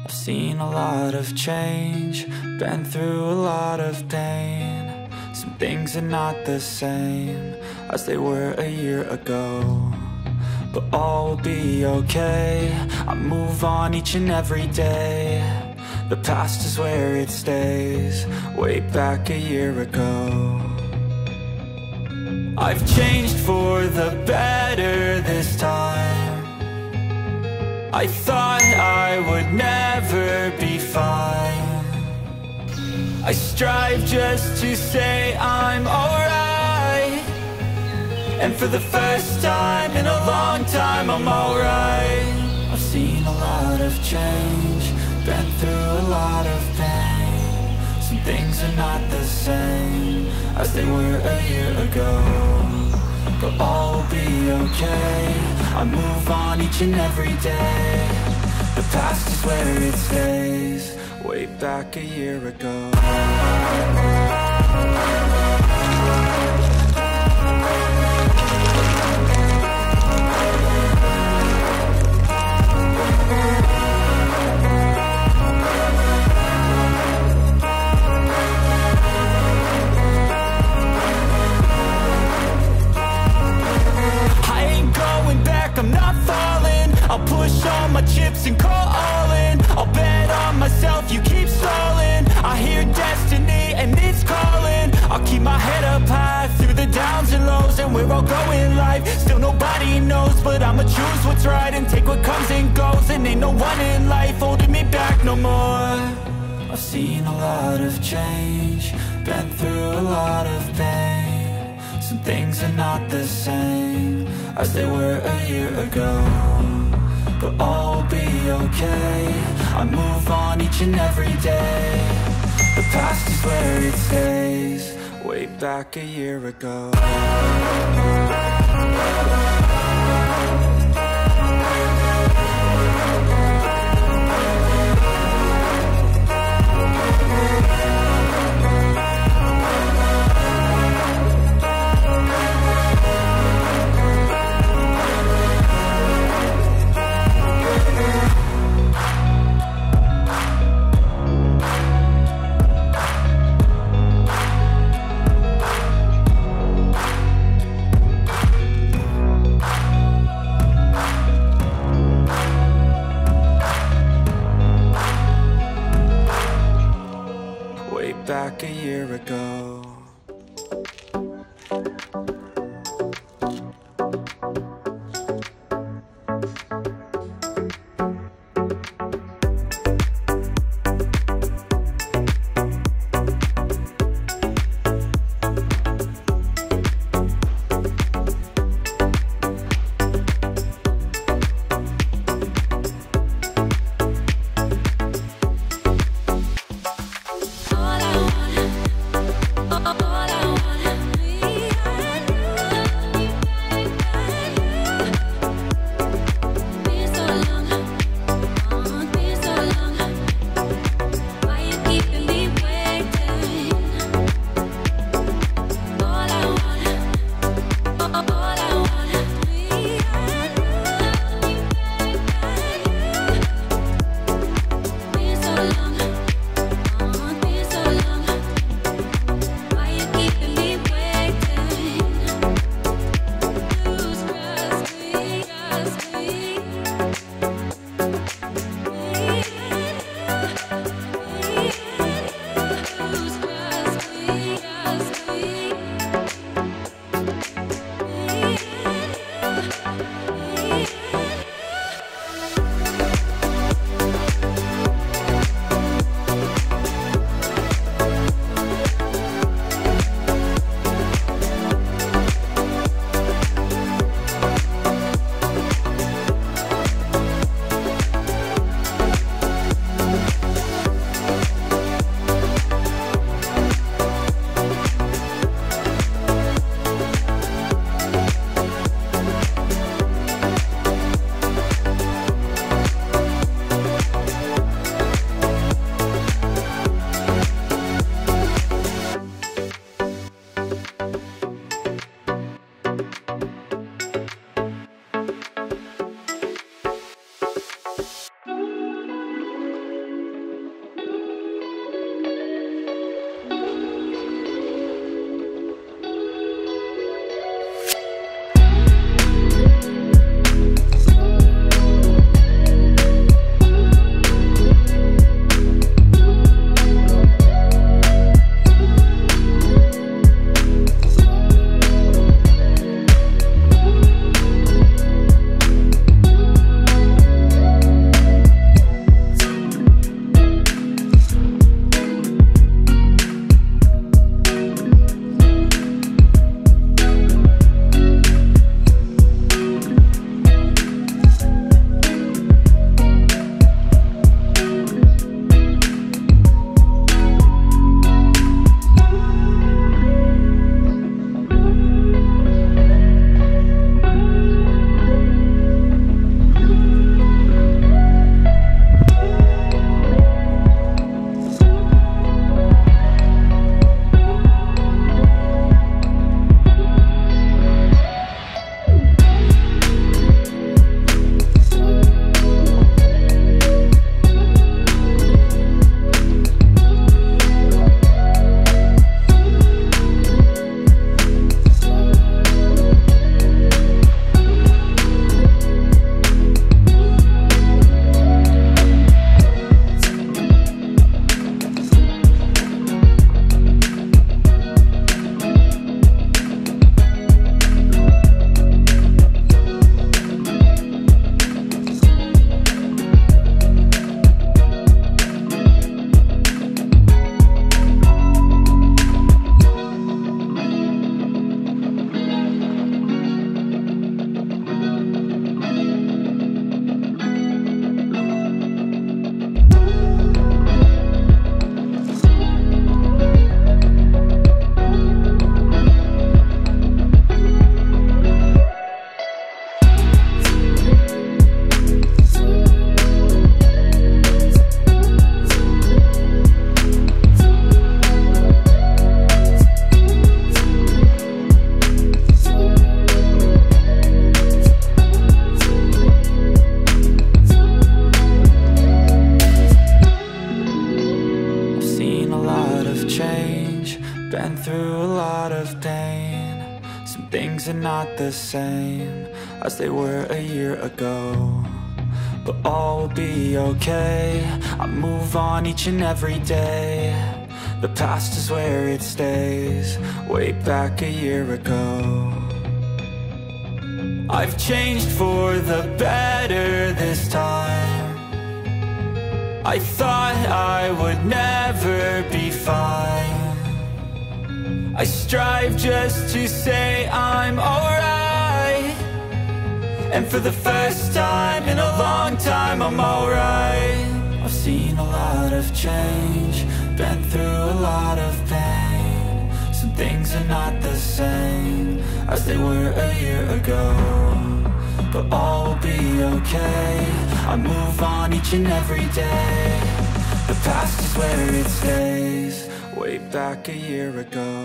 I've seen a lot of change, been through a lot of pain. Some things are not the same as they were a year ago, but all will be okay. I move on each and every day. The past is where it stays, way back a year ago. I've changed for the better this time. I thought I would never be fine. I strive just to say I'm alright, and for the first time in a long time I'm alright. I've seen a lot of change, been through a lot of pain. Some things are not the same as they were a year ago, but all will be okay. I move on each and every day. The past is where it stays, way back a year ago. I'm not falling. I'll push all my chips and call all in. I'll bet on myself, you keep stalling. I hear destiny and it's calling. I'll keep my head up high through the downs and lows, and where I'll go in life still nobody knows, but I'ma choose what's right and take what comes and goes. And ain't no one in life holding me back no more. I've seen a lot of change, been through a lot of pain. Some things are not the same as they were a year ago, but all will be okay. I move on each and every day. The past is where it stays, way back a year ago. Back a year ago. All I want things are not the same as they were a year ago, but all will be okay. I move on each and every day. The past is where it stays, way back a year ago. I've changed for the better this time. I thought I would never be fine. I strive just to say I'm alright, and for the first time in a long time I'm alright. I've seen a lot of change, been through a lot of pain. Some things are not the same as they were a year ago, but all will be okay. I move on each and every day. The past is where it stays, way back a year ago.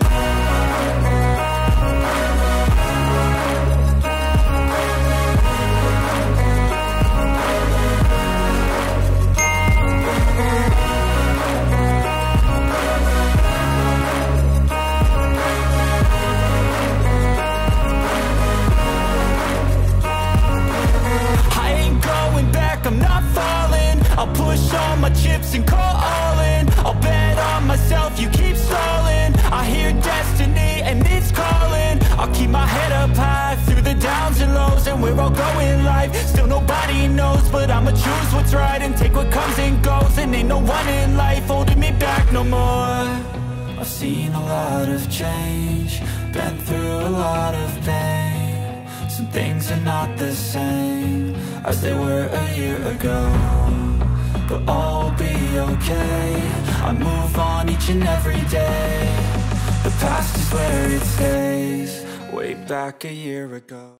I'm not falling, I'll push all my chips and call all in. I'll bet on myself, you keep stalling. I hear destiny and it's calling. I'll keep my head up high through the downs and lows, and we're all going life. Still nobody knows, but I'ma choose what's right and take what comes and goes. And ain't no one in life holding me back no more. I've seen a lot of change, been through a lot of pain. Some things are not the same as they were a year ago, but all will be okay. I move on each and every day. The past is where it stays, way back a year ago.